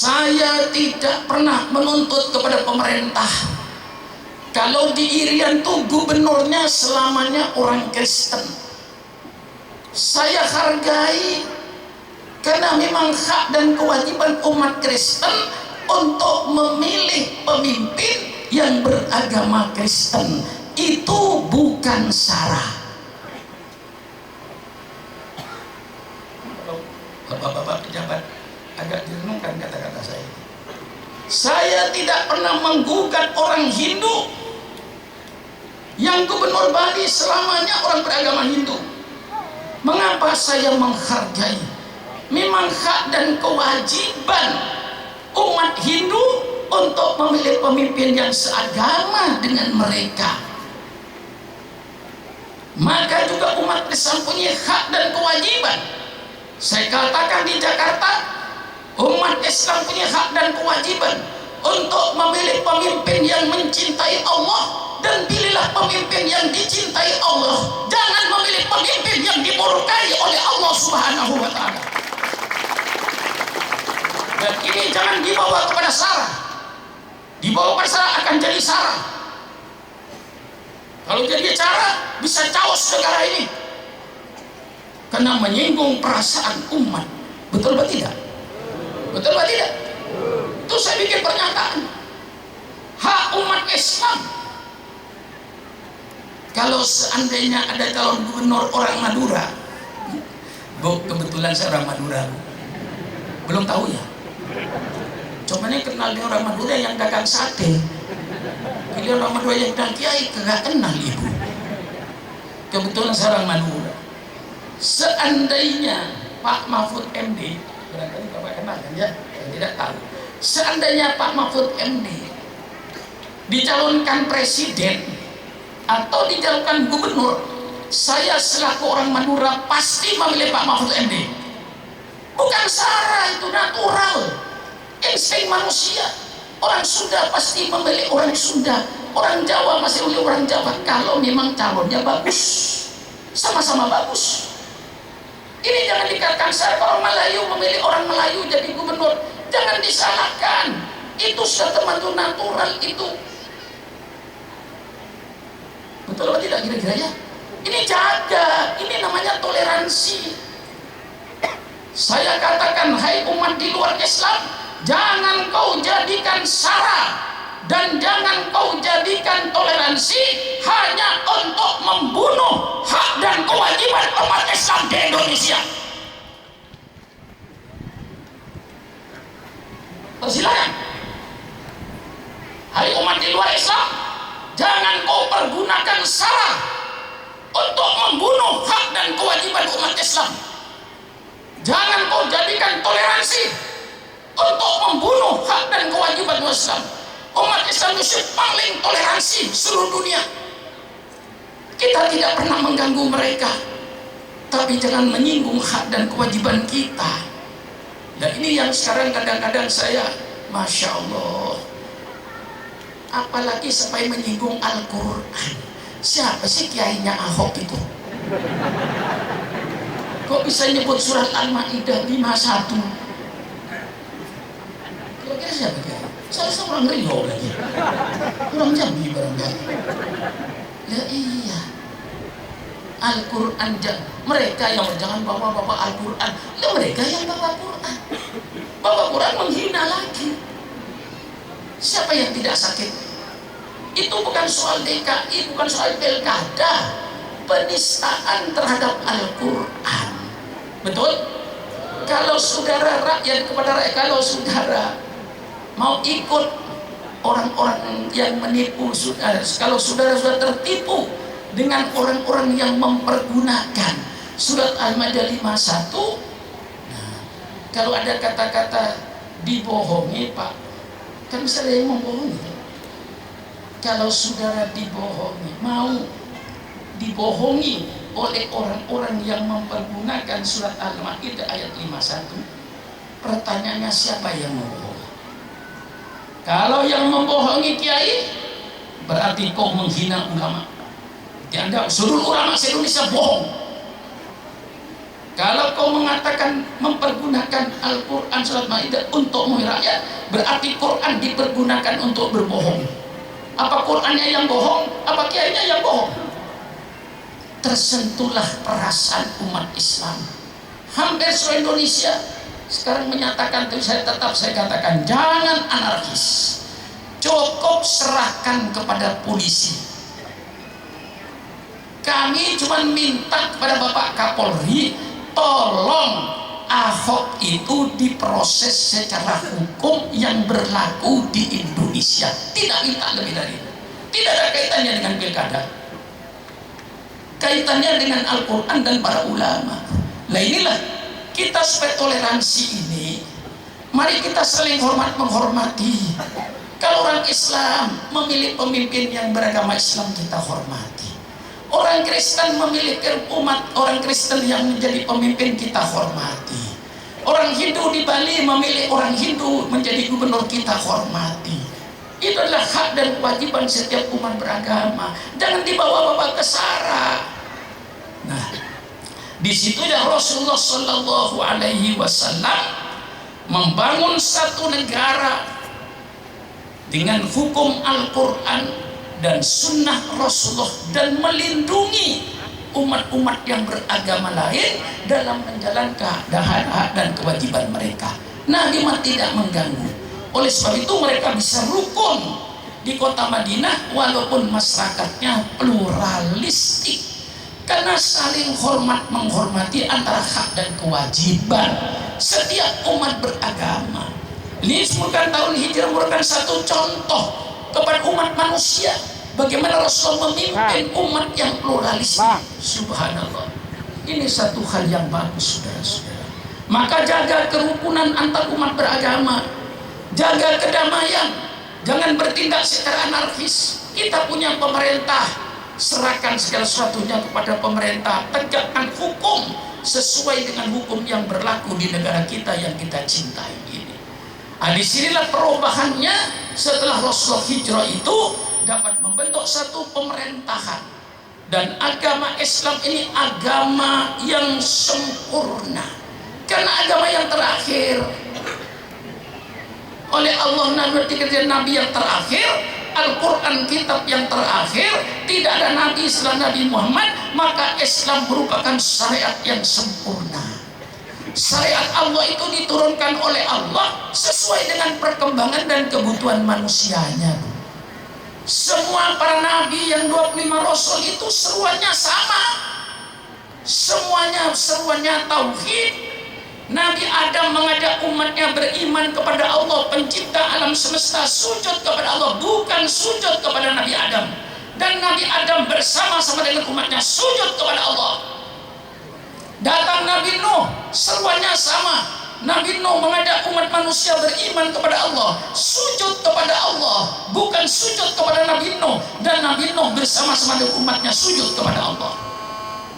Saya tidak pernah menuntut kepada pemerintah. Kalau di Irian tuh gubernurnya selamanya orang Kristen, saya hargai, karena memang hak dan kewajiban umat Kristen untuk memilih pemimpin yang beragama Kristen. Itu bukan sara. Bapak-bapak pejabat agak direnungkan kata-kata saya. Saya tidak pernah menggugat orang Hindu yang gubernur Bali selamanya orang beragama Hindu. Mengapa saya menghargai? Memang hak dan kewajiban umat Hindu untuk memilih pemimpin yang seagama dengan mereka. Maka juga umat Islam punya hak dan kewajiban. Saya katakan di Jakarta, umat Islam punya hak dan kewajiban untuk memilih pemimpin yang mencintai Allah, dan pilihlah pemimpin yang dicintai Allah. Jangan memilih pemimpin yang dimurkai oleh Allah Subhanahu wa Ta'ala. Dan ini jangan dibawa kepada sara. Dibawa kepada sara akan jadi sara. Kalau jadi cara bisa caos negara ini, karena menyinggung perasaan umat. Betul atau tidak? Betul atau tidak? Itu saya bikin pernyataan. Hak umat Islam. Kalau seandainya ada calon gubernur orang Madura, Bu, kebetulan saya orang Madura, Bu. Belum tahu ya? Cuma kenal dia orang Madura yang dagang sate. Dia orang Madura yang dagang kiai, kagak kenal ibu. Kebetulan saya orang Madura. Seandainya Pak Mahfud MD, barangkali Bapak kenal kan ya? Saya tidak tahu. Seandainya Pak Mahfud MD dicalonkan presiden atau dicalonkan gubernur, saya selaku orang Madura pasti memilih Pak Mahfud MD. Bukan sara, itu natural, insting manusia. Orang Sunda pasti memilih orang Sunda, orang Jawa masih memilih orang Jawa kalau memang calonnya bagus, sama-sama bagus. Ini jangan dikatakan sara. Orang Melayu memilih orang Melayu jadi gubernur, jangan disalahkan. Itu sudah termasuk natural itu. Betul atau tidak kira-kira ya? Ini jaga, ini namanya toleransi. Saya katakan, hai umat di luar Islam, jangan kau jadikan sara dan jangan kau jadikan toleransi hanya untuk membunuh hak dan kewajiban umat Islam di Indonesia. Persilakan, hai umat di luar Islam, jangan kau pergunakan sara untuk membunuh hak dan kewajiban umat Islam. Jangan kau jadikan toleransi untuk membunuh hak dan kewajiban umat Islam. Umat Islam itu paling toleransi seluruh dunia. Kita tidak pernah mengganggu mereka, tapi jangan menyinggung hak dan kewajiban kita. Dan ini yang sekarang kadang-kadang saya, Masya Allah, apalagi sampai menyinggung Al-Quran. Siapa sih kiainya Ahok itu? Kok bisa nyebut surat Al-Ma'idah 51? Kira-kira siapa kiai? Saya orang Rio lagi, orang Jambi barangkali. Ya iya, Al-Quran, mereka yang jangan bawa-bawa Al-Quran, ya mereka yang bawa Quran. Bawa Quran menghina lagi. Siapa yang tidak sakit? Itu bukan soal DKI, bukan soal pilkada, penistaan terhadap Al-Quran. Betul? Kalau saudara rakyat kepada rakyat, kalau saudara mau ikut orang-orang yang menipu, kalau saudara sudah tertipu dengan orang-orang yang mempergunakan surat Al-Maidah 51, nah, kalau ada kata-kata dibohongi, Pak, kan bisa ada yang membohongi. Kalau saudara dibohongi, mau dibohongi oleh orang-orang yang mempergunakan surat Al-Maidah ayat 51, pertanyaannya siapa yang membohongi? Kalau yang membohongi kiai, berarti kau menghina ulama. Dianggap seluruh ulama se-Indonesia bohong. Kalau kau mengatakan mempergunakan Al-Quran surat Maidah untuk memilih rakyat, berarti Quran dipergunakan untuk berbohong. Apa Qurannya yang bohong? Apa kiainya yang bohong? Tersentuhlah perasaan umat Islam. Hampir seluruh Indonesia sekarang menyatakan, saya katakan, jangan anarkis. Cukup serahkan kepada polisi. Kami cuma minta kepada Bapak Kapolri, tolong Ahok itu diproses secara hukum yang berlaku di Indonesia. Tidak minta lebih dari itu. Tidak ada kaitannya dengan pilkada. Kaitannya dengan Al-Quran dan para ulama. Nah inilah kita supaya toleransi ini, mari kita saling hormat menghormati. Kalau orang Islam memilih pemimpin yang beragama Islam, kita hormati. Orang Kristen memilih umat orang Kristen yang menjadi pemimpin, kita hormati. Orang Hindu di Bali memilih orang Hindu menjadi gubernur, kita hormati. Itu adalah hak dan kewajiban setiap umat beragama. Jangan dibawa-bawa ke sara. Nah, di situ ya Rasulullah Shallallahu Alaihi Wasallam membangun satu negara dengan hukum Al-Quran dan sunnah Rasulullah, dan melindungi umat-umat yang beragama lain dalam menjalankan hak dan kewajiban mereka. Nabi tidak mengganggu. Oleh sebab itu mereka bisa rukun di kota Madinah walaupun masyarakatnya pluralistik, karena saling hormat menghormati antara hak dan kewajiban setiap umat beragama. Ini merupakan tahun Hijrah, merupakan satu contoh kepada umat manusia bagaimana Rasul memimpin umat yang pluralis. Subhanallah, ini satu hal yang bagus, saudara-saudara. Maka jaga kerukunan antar umat beragama, jaga kedamaian, jangan bertindak secara anarkis. Kita punya pemerintah, serahkan segala sesuatunya kepada pemerintah, tegakkan hukum sesuai dengan hukum yang berlaku di negara kita yang kita cintai ini. Nah, disinilah perubahannya setelah Rasulullah hijrah itu dapat membentuk satu pemerintahan, dan agama Islam ini agama yang sempurna, karena agama yang terakhir oleh Allah, Nabi yang terakhir, Al-Quran kitab yang terakhir, tidak ada Nabi setelah Nabi Muhammad, maka Islam merupakan syariat yang sempurna. Syariat Allah itu diturunkan oleh Allah sesuai dengan perkembangan dan kebutuhan manusianya. Semua para nabi yang 25 rasul itu seruannya sama. Semuanya seruannya tauhid. Nabi Adam mengajak umatnya beriman kepada Allah pencipta alam semesta, sujud kepada Allah, bukan sujud kepada Nabi Adam. Dan Nabi Adam bersama-sama dengan umatnya sujud kepada Allah. Datang Nabi Nuh, seruannya sama. Nabi Nuh mengajak umat manusia beriman kepada Allah, sujud kepada Allah, bukan sujud kepada Nabi Nuh. Dan Nabi Nuh bersama-sama dengan umatnya sujud kepada Allah.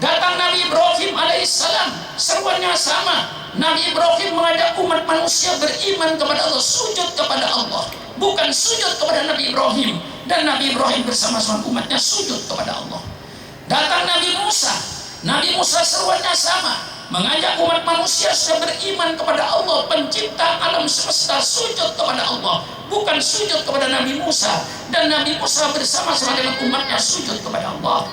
Datang Nabi Ibrahim alaihissalam, seruannya sama. Nabi Ibrahim mengajak umat manusia beriman kepada Allah, sujud kepada Allah, bukan sujud kepada Nabi Ibrahim. Dan Nabi Ibrahim bersama-sama umatnya sujud kepada Allah. Datang Nabi Musa, Nabi Musa seruannya sama, mengajak umat manusia sudah beriman kepada Allah pencipta alam semesta, sujud kepada Allah, bukan sujud kepada Nabi Musa. Dan Nabi Musa bersama-sama dengan umatnya sujud kepada Allah.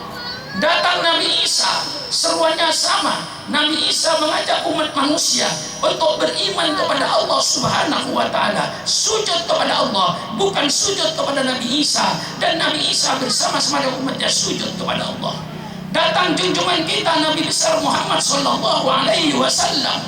Datang Nabi Isa, seruannya sama. Nabi Isa mengajak umat manusia untuk beriman kepada Allah Subhanahu wa Ta'ala, sujud kepada Allah, bukan sujud kepada Nabi Isa. Dan Nabi Isa bersama-sama dengan umatnya sujud kepada Allah. Datang junjungan kita Nabi besar Muhammad Sallallahu Alaihi Wasallam,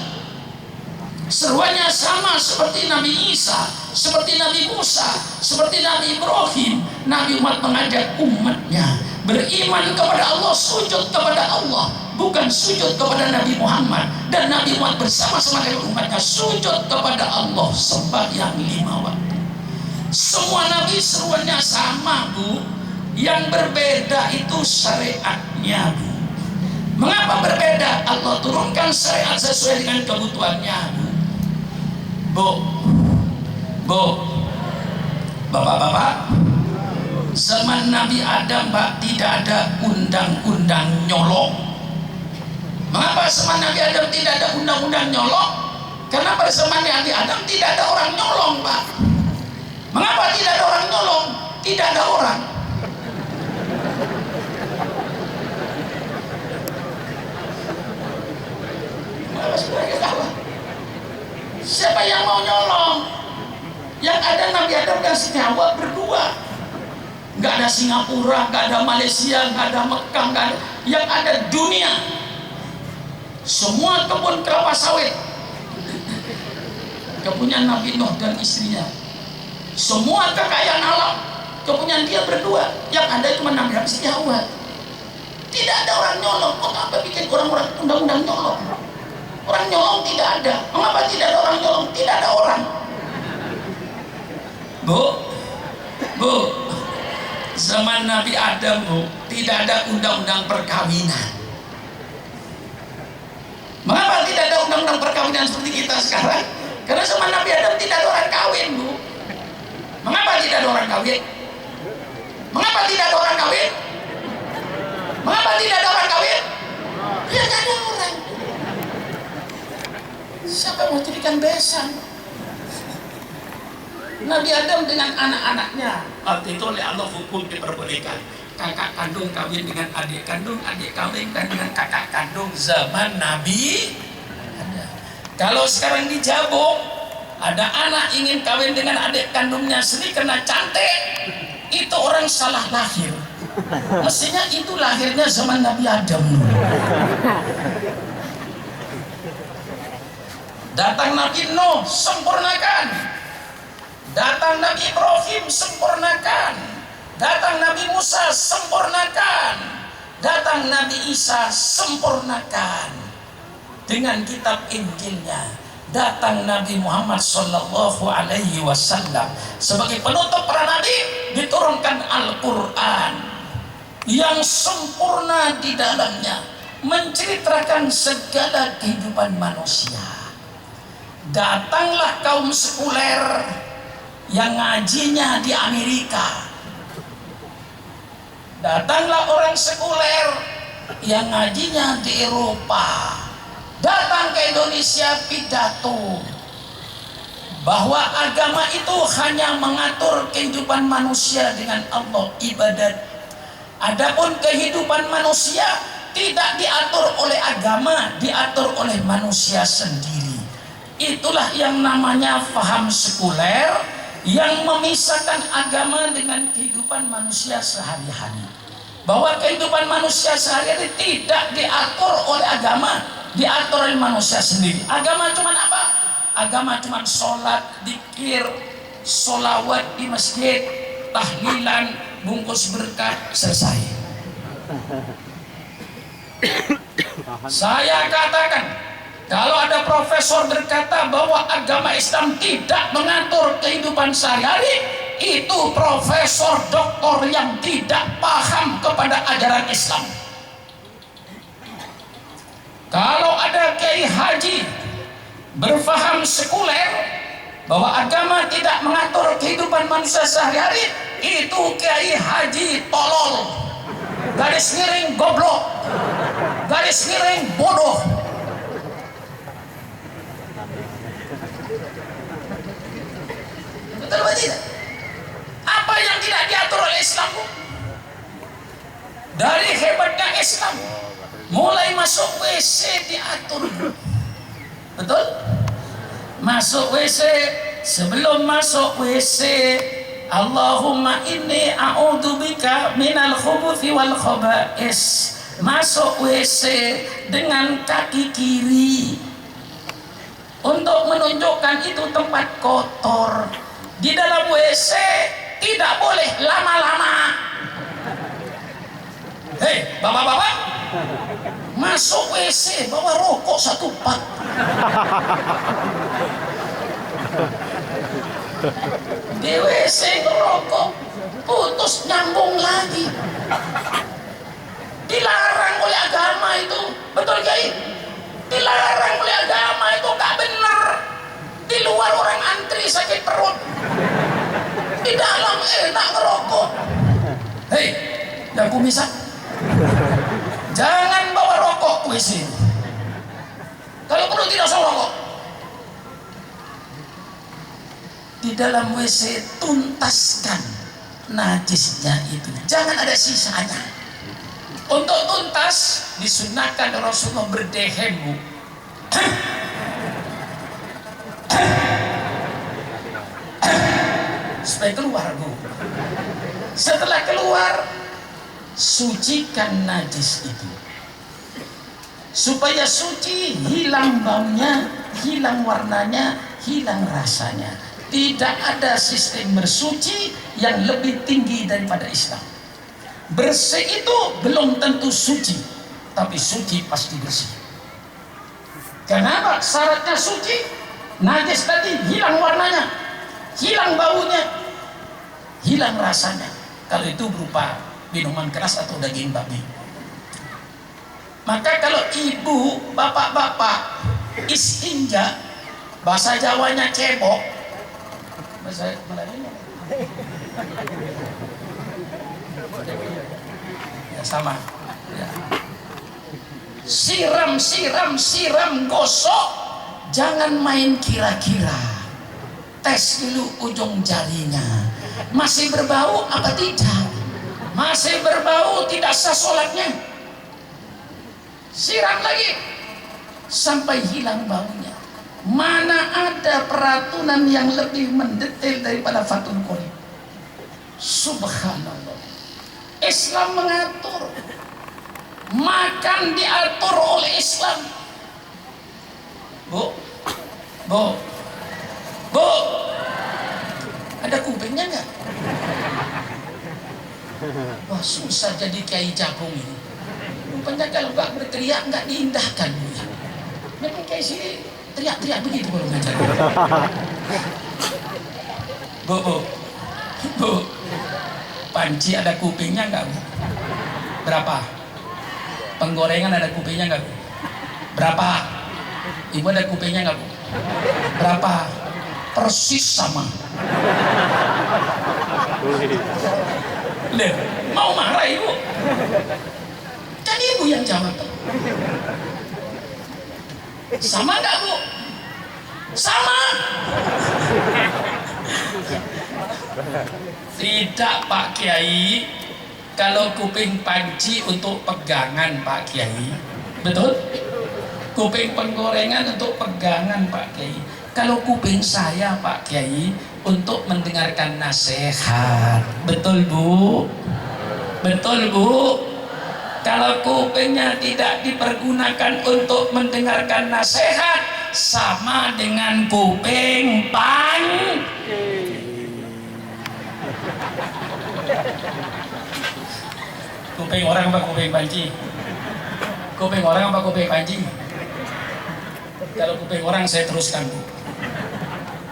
seruannya sama seperti Nabi Isa, seperti Nabi Musa, seperti Nabi Ibrahim. Nabi umat mengajak umatnya beriman kepada Allah, sujud kepada Allah, bukan sujud kepada Nabi Muhammad. Dan Nabi umat bersama-sama dengan umatnya sujud kepada Allah sembahyang 5 waktu. Semua Nabi seruannya sama, Bu. Yang berbeda itu syariatnya, Bu. Mengapa berbeda? Allah turunkan syariat sesuai dengan kebutuhannya, Bu. Bapak-bapak, zaman Nabi Adam, Pak, tidak ada undang-undang nyolong. Mengapa zaman Nabi Adam tidak ada undang-undang nyolong? Karena pada zaman Nabi Adam tidak ada orang nyolong, Pak. Mengapa tidak ada orang nyolong? Tidak ada orang. Mengapa sebenarnya kalah? Siapa yang mau nyolong? Yang ada Nabi Adam dan Siti Hawa berdua. Nggak ada Singapura, nggak ada Malaysia, nggak ada Mekah, nggak ada. Yang ada dunia. Semua kebun kelapa sawit kepunyaan Nabi Nuh dan istrinya. Semua kekayaan alam kepunyaan dia berdua. Yang ada cuma Nabi Adam Siti Hawa. Tidak ada orang nyolong. Kok apa bikin orang-orang undang-undang nyolong? Orang nyolong tidak ada. Mengapa tidak ada orang nyolong? Tidak ada orang. Bu, zaman Nabi Adam, Bu, tidak ada undang-undang perkawinan. Mengapa tidak ada undang-undang perkawinan seperti kita sekarang? Karena zaman Nabi Adam tidak ada orang kawin, Bu. Mengapa tidak ada orang kawin? Mengapa tidak ada orang kawin? Mengapa tidak ada orang kawin? Ya tidak ada orang. Siapa mau jadikan besan? Nabi Adam dengan anak-anaknya waktu itu oleh Allah hukum diperbolehkan. Kakak kandung kawin dengan adik kandung kawin dengan kakak kandung zaman Nabi ada. Kalau sekarang di Jabung ada anak ingin kawin dengan adik kandungnya sendiri karena cantik, itu orang salah lahir. Mestinya itu lahirnya zaman Nabi Adam. Datang Nabi Nuh, sempurnakan. Datang Nabi Ibrahim, sempurnakan. Datang Nabi Musa, sempurnakan. Datang Nabi Isa, sempurnakan. Dengan kitab Injilnya. Datang Nabi Muhammad Sallallahu Alaihi Wasallam sebagai penutup para nabi, diturunkan Al-Quran yang sempurna di dalamnya, menceritakan segala kehidupan manusia. Datanglah kaum sekuler yang ngajinya di Amerika. Datanglah orang sekuler yang ngajinya di Eropa. Datang ke Indonesia pidato bahwa agama itu hanya mengatur kehidupan manusia dengan Allah, ibadat. Adapun kehidupan manusia tidak diatur oleh agama, diatur oleh manusia sendiri. Itulah yang namanya faham sekuler yang memisahkan agama dengan kehidupan manusia sehari-hari. Bahwa kehidupan manusia sehari-hari tidak diatur oleh agama, diatur oleh manusia sendiri. Agama cuma apa? Agama cuma sholat, zikir, sholawat di masjid, tahlilan, bungkus berkat, selesai. Saya katakan, kalau ada profesor berkata bahwa agama Islam tidak mengatur kehidupan sehari-hari, itu profesor doktor yang tidak paham kepada ajaran Islam. Kalau ada kiai haji berfaham sekuler bahwa agama tidak mengatur kehidupan manusia sehari-hari, itu kiai haji tolol, garis miring goblok, garis miring bodoh. Betul tidak? Apa yang tidak diatur oleh Islam, Bu? Dari hebatnya Islam, mulai masuk WC diatur. Betul? Masuk WC, sebelum masuk WC, Allahumma inni a'udzubika minal khubuthi wal khaba'is. Masuk WC dengan kaki kiri untuk menunjukkan itu tempat kotor. Di dalam WC tidak boleh lama-lama. Hei, bapak-bapak, masuk WC bawa rokok satu pak. Di WC ngerokok, putus nyambung lagi. Dilarang oleh agama itu, betul Kiai? Dilarang oleh agama itu, gak benar. Di luar orang antri sakit perut, di dalam enak ngerokok. Hei, yang kumisan, jangan bawa rokok ke WC. Kalau perlu tidak usah rokok. Di dalam WC tuntaskan najisnya itu, jangan ada sisanya. Untuk tuntas disunahkan Rasulullah berdehem, Bu. Supaya keluar, Bu. Setelah keluar, sucikan najis itu supaya suci, hilang baunya, hilang warnanya, hilang rasanya. Tidak ada sistem bersuci yang lebih tinggi daripada Islam. Bersih itu belum tentu suci, tapi suci pasti bersih. Kenapa? Syaratnya suci. Najis tadi hilang warnanya, hilang baunya, hilang rasanya. Kalau itu berupa minuman keras atau daging babi. Maka kalau ibu, bapak-bapak istinja, bahasa Jawanya cebok, bahasa Melayunya ya sama ya. Siram, gosok, jangan main kira-kira. Tes dulu ujung jarinya, masih berbau apa tidak? Masih berbau, tidak sah sholatnya. Siram lagi sampai hilang baunya. Mana ada peraturan yang lebih mendetail daripada Fathul Qorib? Subhanallah. Islam mengatur. Makan diatur oleh Islam. Bu, ada kupingnya nggak? Wah, susah jadi kiai Jabung ini. Rupanya kalau nggak berteriak nggak diindahkan. Memang kiai sini teriak-teriak begitu kalau ngajar. Bu, panci ada kupingnya nggak, Bu? Berapa? Penggorengan ada kupingnya nggak, Bu? Berapa? Ibu ada kupingnya nggak, Bu? Berapa? Persis sama. Loh, mau marah Ibu? Kan Ibu yang jawab. Sama nggak, Bu? Sama. Tidak, Pak Kiai. Kalau kuping panci untuk pegangan, Pak Kiai. Betul? Kuping penggorengan untuk pegangan, Pak Kiai. Kalau kuping saya, Pak Kiai, untuk mendengarkan nasihat. Betul, Bu? Betul, Bu? Kalau kupingnya tidak dipergunakan untuk mendengarkan nasihat, sama dengan kuping panci. Kuping orang apa kuping panci? Kuping orang apa kuping panci? Kalau kuping orang saya teruskan, Bu.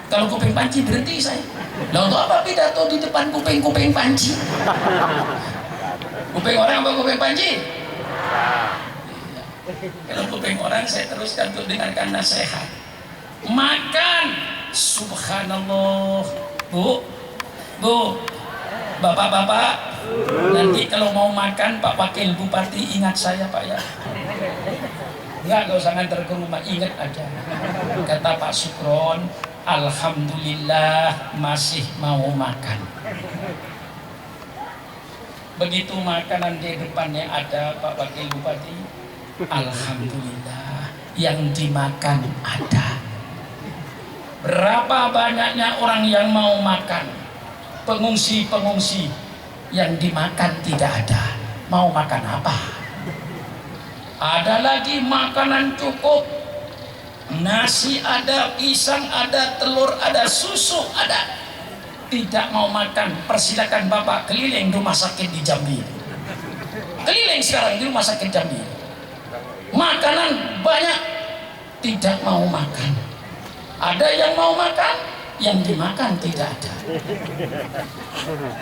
Kalau kuping panci berhenti saya. Lah untuk apa pidato di depan kuping panci? Kuping orang apa kuping panci? Kalau kuping orang saya teruskan untuk dengarkan nasihat. Makan, subhanallah, Bu, bapak-bapak, nanti kalau mau makan Pak Wakil Bupati ingat saya, Pak, ya. Enggak usah nganter ke rumah, ingat aja. Kata Pak Sukron, alhamdulillah masih mau makan. Begitu makanan di depannya ada Pak Wakil Bupati, alhamdulillah yang dimakan ada. Berapa banyaknya orang yang mau makan? Pengungsi-pengungsi yang dimakan tidak ada. Mau makan apa? Ada lagi makanan cukup, nasi ada, pisang ada, telur ada, susu ada. Tidak mau makan, persilakan Bapak keliling rumah sakit di Jambi. Keliling sekarang di rumah sakit Jambi. Makanan banyak, tidak mau makan. Ada yang mau makan, yang dimakan tidak ada.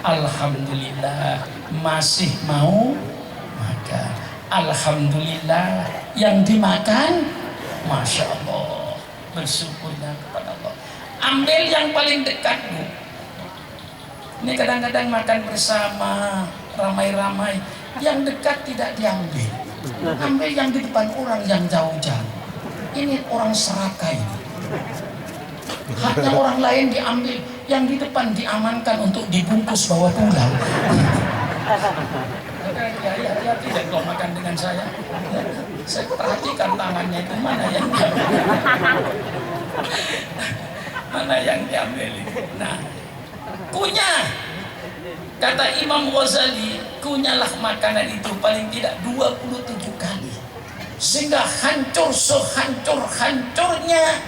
Alhamdulillah masih mau makan. Alhamdulillah yang dimakan, Masya Allah, bersyukurnya kepada Allah. Ambil yang paling dekat, Bu. Ini kadang-kadang makan bersama ramai-ramai, yang dekat tidak diambil. Ambil yang di depan orang yang jauh-jauh. Ini orang serakah ini. Haknya orang lain diambil, yang di depan diamankan untuk dibungkus bawa pulang. Ya, tidak kau makan dengan saya. Saya perhatikan tangannya itu mana yang diambil. Mana yang diambil itu. Nah, kunyah. Kata Imam Ghazali, kunyalah makanan itu paling tidak 27 kali. Sehingga hancur sehancur-hancurnya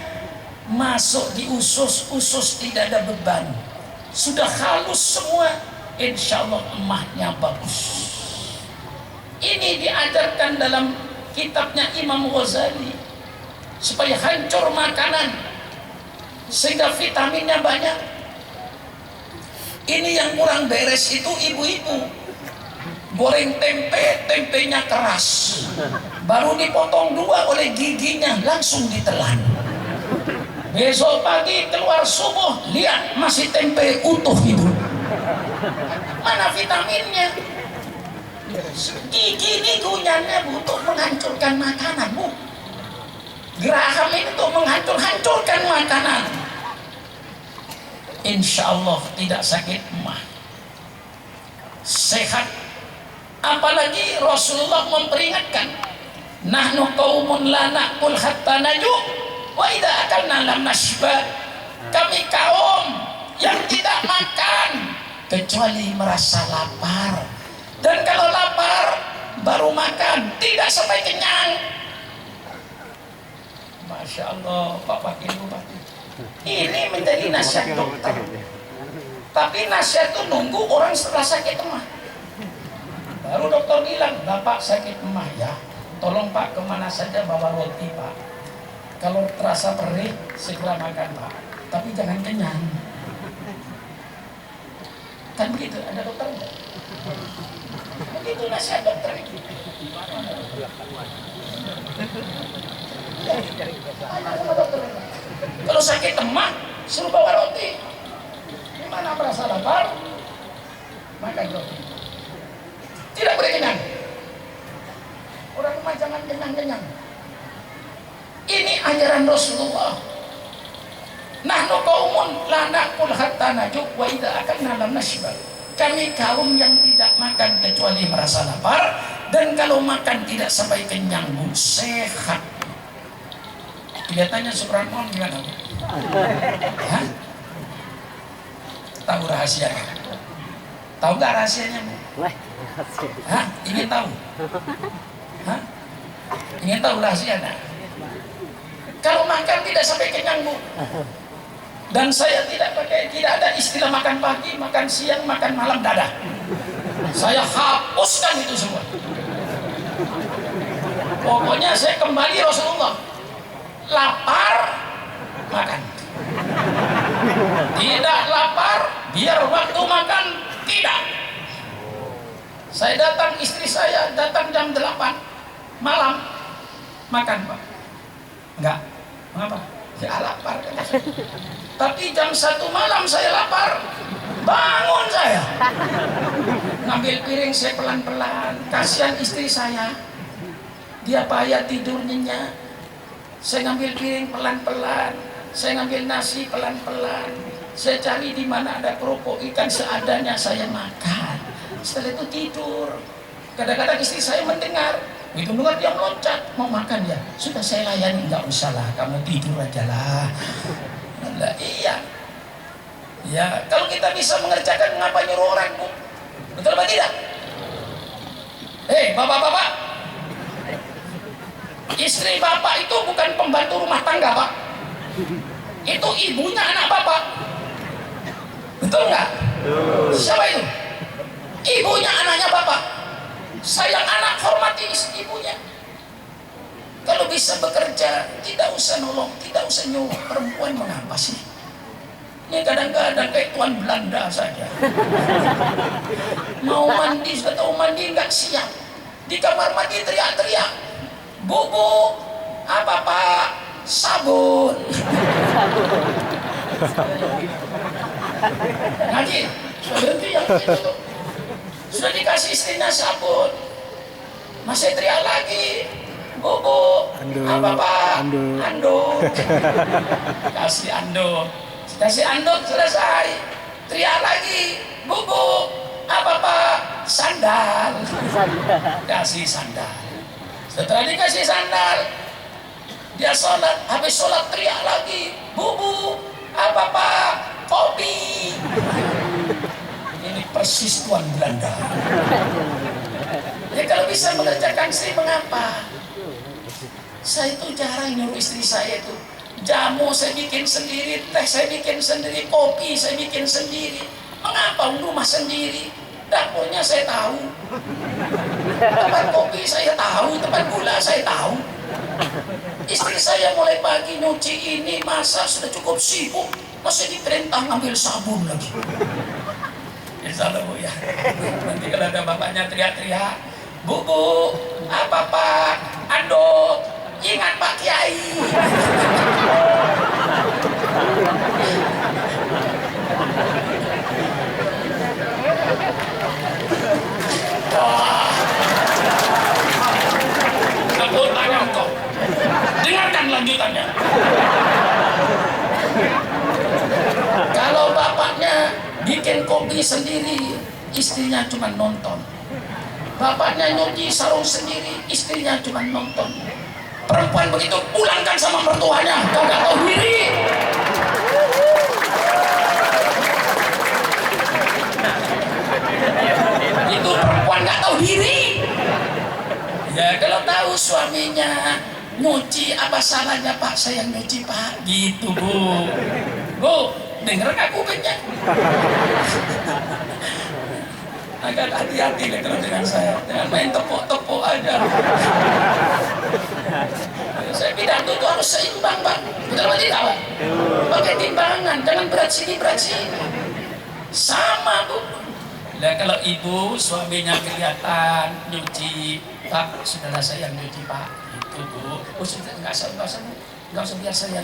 masuk di usus tidak ada beban. Sudah halus semua, insya Allah emahnya bagus. Ini diajarkan dalam kitabnya Imam Ghazali supaya hancur makanan sehingga vitaminnya banyak. Ini yang kurang beres itu ibu-ibu goreng tempe, tempenya keras, baru dipotong dua oleh giginya langsung ditelan. Besok pagi keluar subuh, lihat masih tempe utuh itu. Mana vitaminnya? Gigi ini gunanya untuk menghancurkan makanan, Bu. Geraham ini untuk menghancurkan makanan. Insya Allah tidak sakit emah, sehat. Apalagi Rasulullah memperingatkan, nahnu qaumun la na'kul hatta naju' wa idza akalna lam nashba. Kami kaum yang tidak makan kecuali merasa lapar, dan kalau lapar baru makan, tidak sampai kenyang. Masya Allah, Pak Wakil Bupati, ini menjadi nasihat dokter. Tapi nasihat itu nunggu orang setelah sakit emah, baru dokter bilang, Bapak sakit emah ya, tolong Pak kemana saja bawa roti Pak. Kalau terasa perih segera makan Pak, tapi jangan kenyang. Kan begitu, ada dokter enggak? Begitu nasihat dokter itu. Kalau sakit emah suruh bawa roti. Gimana merasa lapar? Makan roti. Tidak boleh kenyang. Orang rumah jangan kenyang-kenyang. Ini ajaran Rasulullah. Nahnu qaumun la na'kul hatta naju' wa idza akalna lam nashba. Kami kaum yang tidak makan kecuali merasa lapar, dan kalau makan tidak sampai kenyang, Bu. Sehat. Kelihatannya Subhanallah gimana? Hah? Tahu rahasianya? Tahu nggak rahasianya, Bu? Hah? Ingin tahu? Hah? Ingin tahu rahasianya? Kalau makan tidak sampai kenyang, Bu. Dan saya tidak ada istilah makan pagi, makan siang, makan malam, dadah. Saya hapuskan itu semua. Pokoknya saya kembali Rasulullah. Lapar, makan. Tidak lapar, biar waktu makan, tidak. Saya datang, istri saya datang jam 8 malam, makan Pak. Enggak, mengapa? Ya lapar. Tapi jam 1 malam saya lapar, bangun saya, ngambil piring saya pelan-pelan. Kasihan istri saya, dia payah tidur nyenyak. Saya ngambil piring pelan-pelan, saya ngambil nasi pelan-pelan, saya cari di mana ada kerupuk ikan seadanya, saya makan. Setelah itu tidur. Kadang-kadang istri saya mendengar, begitu dengar dia meloncat mau makan, ya sudah saya layani, nggak usah lah, kamu tidur aja lah. Nah, iya. Ya, kalau kita bisa mengerjakan, ngapa nyuruh orang, Bu? Betul apa tidak? Hei, bapak-bapak, istri bapak itu bukan pembantu rumah tangga, Pak. Itu ibunya anak bapak. Betul nggak? Siapa itu? Ibunya anaknya bapak. Sayang anak, hormati ibunya. Kalau bisa bekerja, tidak usah nolong, tidak usah nyuruh. Perempuan mengapa sih? Ini kadang-kadang kayak tuan Belanda saja. Mau mandi, sudah tahu mandi nggak siap. Di kamar mandi teriak-teriak, Bu, apa Pak? Sabun. Ngaji, sudah berhenti yang itu. Sudah dikasih istrinya sabun, masih teriak lagi, Bu, Ando, apa Pak? ando. Ando. Kasih ando. Kasih ando selesai. Teriak lagi, Bu, apa Pak? Sandal. Kasih sandal. Setelah dikasih sandal, dia sholat. Habis sholat teriak lagi, Bu, apa Pak? Kopi. Ini persis tuan Belanda. Ya kalau bisa mengerjakan istri, mengapa? Saya itu jarang nyuruh istri saya itu. Jamu saya bikin sendiri, teh saya bikin sendiri, kopi saya bikin sendiri. Mengapa rumah sendiri? Dapurnya saya tahu. Tempat kopi saya tahu, tempat gula saya tahu. Istri saya mulai pagi nyuci ini, masak sudah cukup sibuk, masih diperintah ngambil sabun lagi. Insya Allah Bu ya. Nanti kalau ada bapaknya teriak-teriak, Bu, apa Pak? Ando, ingat Pak Kiai. Tepuk tangan kok. Dengarkan lanjutannya. Kalau bapaknya bikin kopi sendiri, istrinya cuma nonton. Bapaknya nyuci sarung sendiri, istrinya cuma nonton. Perempuan begitu pulangkan sama mertuanya, kau gak tahu diri. Itu perempuan gak tahu diri. Ya kalau tahu suaminya nyuci, apa salahnya Pak saya nyuci Pak? Gitu Bu. Bu, denger gak kupingnya? Agak hati-hati deh kalau dengan saya, jangan main tepuk-tepuk aja. Saya pidato itu harus seimbang Pak, betul apa tidak Pak? Pakai timbangan, jangan berat sini sama Bu. Nah kalau ibu suaminya kelihatan nyuci, Pak saudara saya yang nyuci Pak, itu Bu. Oh sudah nggak usah biar saya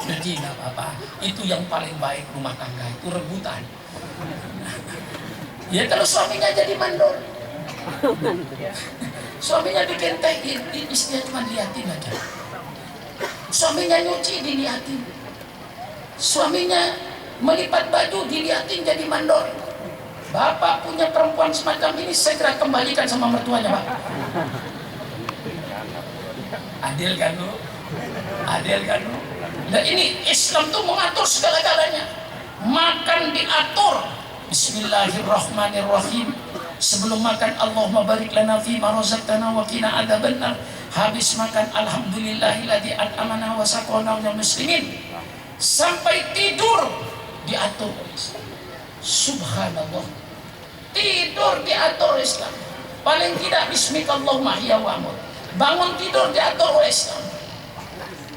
nyuci, nggak apa-apa. Itu yang paling baik rumah tangga itu rebutan. Ya kalau suaminya jadi mandor, suaminya bikin teh, istrinya cuma liatin aja. Suaminya nyuci diliatin, suaminya melipat baju diliatin jadi mandor. Bapak punya perempuan semacam ini, segera kembalikan sama mertuanya Pak. Adil kan Bu? Adil kan Bu? Nah ini Islam tuh mengatur segala-galanya. Makan diatur. Bismillahirrahmanirrahim. Sebelum makan Allahumma barik lana fi ma razaqtana wa qina adzabannar. Habis makan alhamdulillahilladzi at'amana wa saqana minal muslimin. Sampai tidur diatur. Subhanallah. Tidur diatur Islam. Paling tidak bismikallahumma hiya wa amut. Bangun tidur diatur oleh Islam.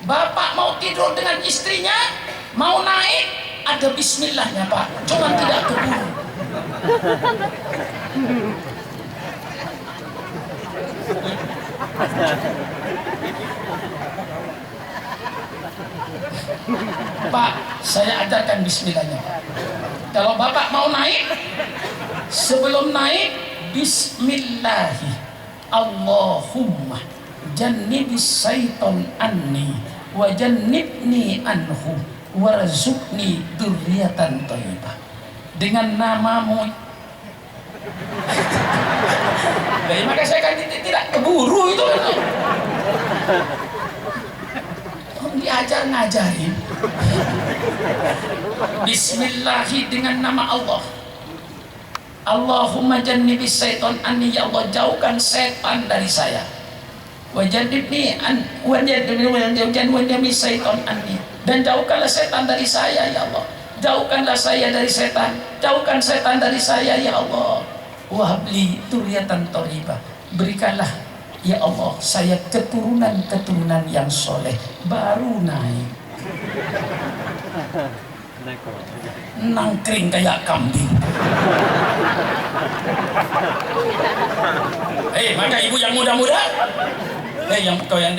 Bapak mau tidur dengan istrinya, mau naik ada bismillahnya Pak, cuma tidak keburu. Pak, saya ajarkan bismillahnya Pak. Kalau Bapak mau naik, sebelum naik bismillahi Allahumma jannibis syaiton anni wa jannibni anhu warzuqni dzurriatan thayyibah. Dengan namamu. Jadi maka saya kan tidak keburu itu. Diajar ngajarin. Bismillahi dengan nama Allah. Allahumma jannibis syaiton anni, ya Allah jauhkan setan dari saya. Wajannibni an wajannibni syaiton anni, dan jauhkanlah setan dari saya ya Allah. Jauhkanlah saya dari setan, jauhkan setan dari saya ya Allah. Wahabli dzurriatan thayyibah, berikanlah ya Allah saya keturunan yang soleh. Baru naik nangkring kayak kambing. Maka ibu yang muda-muda, yang kau yang